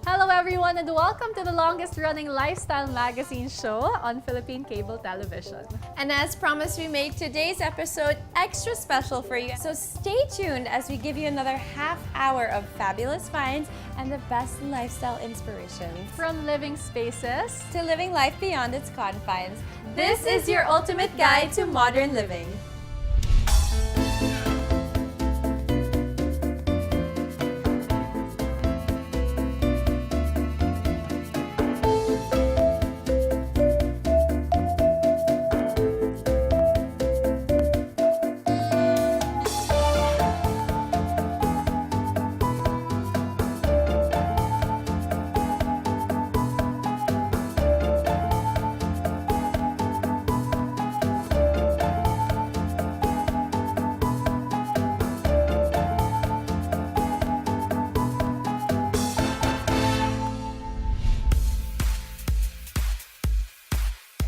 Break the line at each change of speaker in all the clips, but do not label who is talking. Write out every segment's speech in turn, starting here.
Hello everyone and welcome to the longest running lifestyle magazine show on Philippine cable television.
And as promised, we made today's episode extra special for you. So stay tuned as we give you another half hour of fabulous finds and the best lifestyle inspirations.
From living spaces
To living life beyond its confines, this is your ultimate guide to modern living.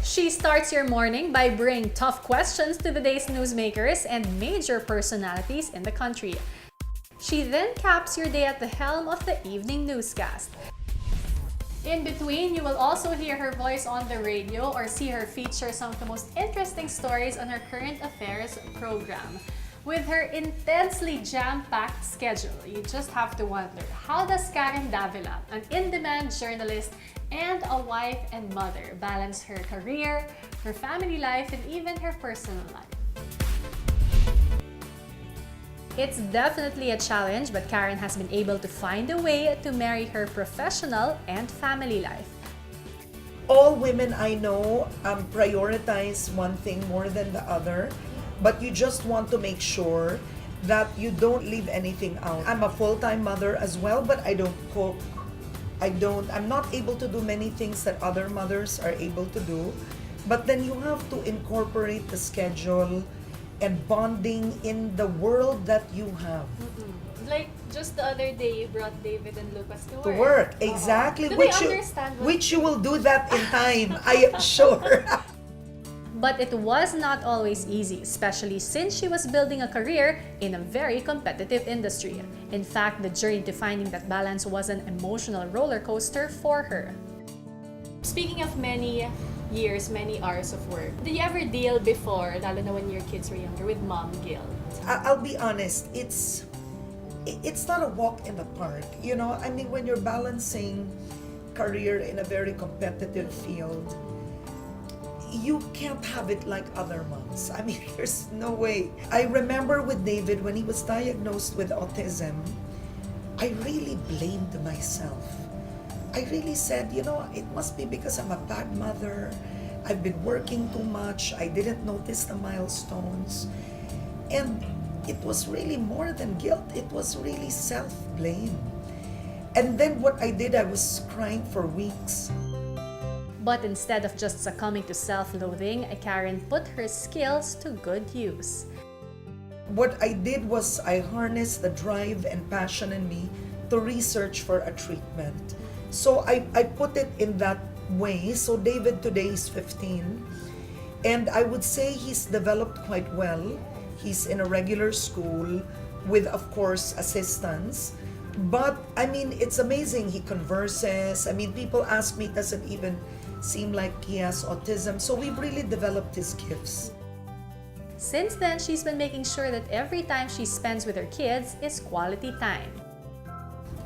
She starts your morning by bringing tough questions to the day's newsmakers and major personalities in the country. She then caps your day at the helm of the evening newscast. In between, you will also hear her voice on the radio or see her feature some of the most interesting stories on her current affairs program. With her intensely jam-packed schedule, you just have to wonder, how does Karen Davila, an in-demand journalist and a wife and mother, balance her career, her family life, and even her personal life? It's definitely a challenge, but Karen has been able to find a way to marry her professional and family life.
All women I know prioritize one thing more than the other, but you just want to make sure that you don't leave anything out. I'm a full-time mother as well, but I don't cook. I'm not able to do many things that other mothers are able to do. But then you have to incorporate the schedule and bonding in the world that you have.
Like just the other day, you brought David and Lucas to work.
To work, exactly.
Do they understand what-
Which you will do that in time, I am sure.
But it was not always easy, especially since she was building a career in a very competitive industry. In fact, the journey to finding that balance was an emotional roller coaster for her. Speaking of many years, many hours of work, did you ever deal before, lalo na when your kids were younger, with mom guilt?
I'll be honest, it's not a walk in the park. You know, I mean, when you're balancing career in a very competitive field, you can't have it like other moms. I mean, there's no way. I remember with David, when he was diagnosed with autism, I really blamed myself. I really said, you know, it must be because I'm a bad mother. I've been working too much. I didn't notice the milestones. And it was really more than guilt. It was really self-blame. And then what I did, I was crying for weeks.
But instead of just succumbing to self-loathing, Karen put her skills to good use.
What I did was I harnessed the drive and passion in me to research for a treatment. So I put it in that way. So David today is 15, and I would say he's developed quite well. He's in a regular school with, of course, assistance. But I mean, it's amazing. He converses. I mean, people ask me, does it even seem like he has autism? So we've really developed his gifts.
Since then, she's been making sure that every time she spends with her kids is quality time.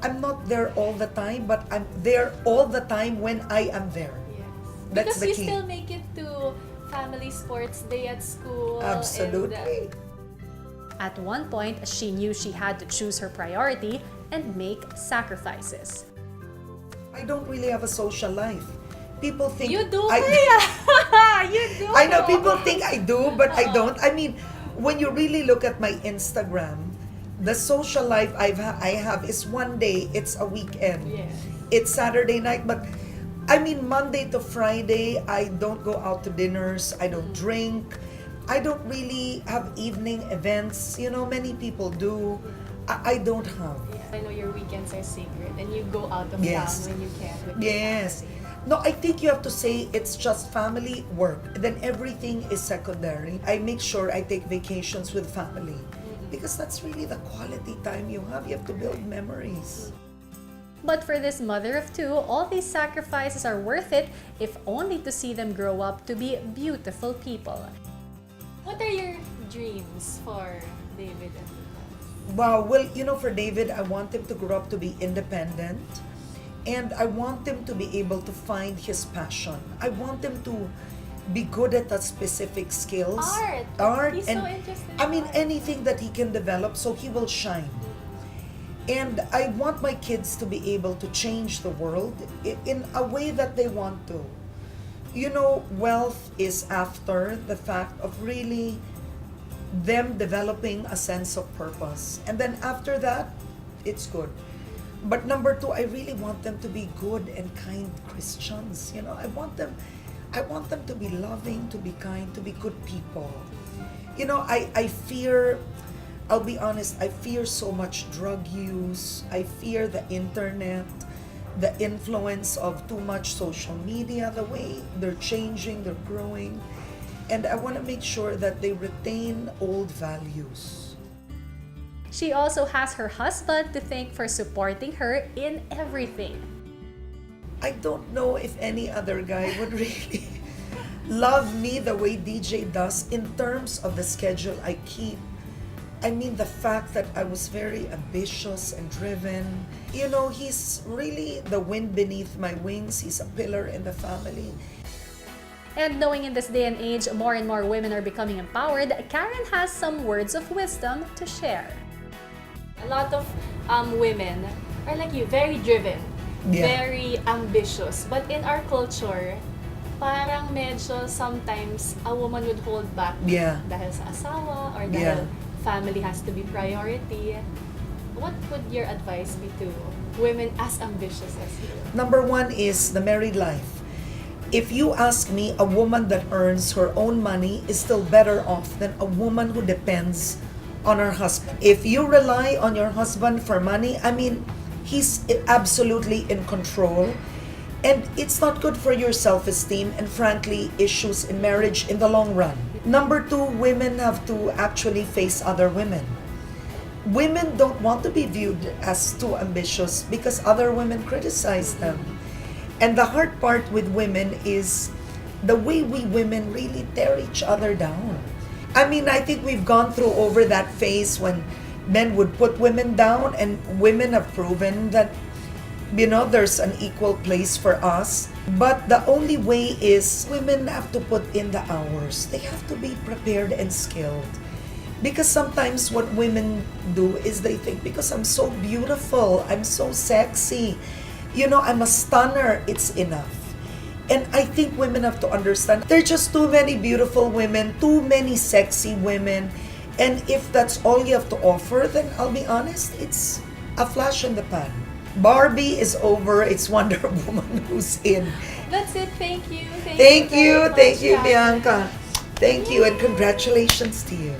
I'm not there all the time, but I'm there all the time when I am there. That's
Because
the
you
key.
still make it to family sports day at school.
Absolutely.
At one point, she knew she had to choose her priority and make sacrifices.
I don't really have a social life. People think
You do,
I,
You do!
I know people think I do, but I don't. I mean, when you really look at my Instagram, the social life I have is one day, it's a weekend.
Yeah.
It's Saturday night, but I mean, Monday to Friday, I don't go out to dinners, I don't drink, I don't really have evening events. You know, many people do. I don't have.
I know your weekends are sacred and you go out of
Yes.
town when you can with your
Yes.
family.
No, I think you have to say it's just family, work, then everything is secondary. I make sure I take vacations with family because that's really the quality time you have. You have to build memories.
But for this mother of two, all these sacrifices are worth it if only to see them grow up to be beautiful people. What are your dreams for David and Lucas?
Wow, well, for David, I want him to grow up to be independent. And I want him to be able to find his passion. I want him to be good at that specific skills.
Art. He's
and
so interested in
I mean
art.
anything that he can develop so he will shine. And I want my kids to be able to change the world in a way that they want to. Wealth is after the fact of really them developing a sense of purpose. And then after that, it's good. But number two, I really want them to be good and kind Christians. I want them to be loving, to be kind, to be good people. I fear, I'll be honest, I fear so much drug use. I fear the internet, the influence of too much social media, the way they're changing, they're growing. And I want to make sure that they retain old values.
She also has her husband to thank for supporting her in everything.
I don't know if any other guy would really love me the way DJ does in terms of the schedule I keep. I mean, the fact that I was very ambitious and driven. He's really the wind beneath my wings. He's a pillar in the family.
And knowing in this day and age, more and more women are becoming empowered, Karen has some words of wisdom to share.
A lot of women are like you, very driven, very ambitious. But in our culture, parang medyo sometimes a woman would hold back dahil sa asawa or dahil family has to be priority. What would your advice be to women as ambitious as you?
Number one is the married life. If you ask me, a woman that earns her own money is still better off than a woman who depends on her husband. If you rely on your husband for money, I mean, he's absolutely in control. And it's not good for your self-esteem and frankly, issues in marriage in the long run. Number two, women have to actually face other women. Women don't want to be viewed as too ambitious because other women criticize them. And the hard part with women is the way we women really tear each other down. I mean, I think we've gone through over that phase when men would put women down, and women have proven that, there's an equal place for us. But the only way is women have to put in the hours. They have to be prepared and skilled. Because sometimes what women do is they think, because I'm so beautiful, I'm so sexy, I'm a stunner, it's enough. And I think women have to understand there are just too many beautiful women, too many sexy women. And if that's all you have to offer, then I'll be honest, it's a flash in the pan. Barbie is over, it's Wonder Woman who's in.
That's it, thank you.
Thank you,
very much,
Bianca.
Karen.
Thank you, and congratulations to you.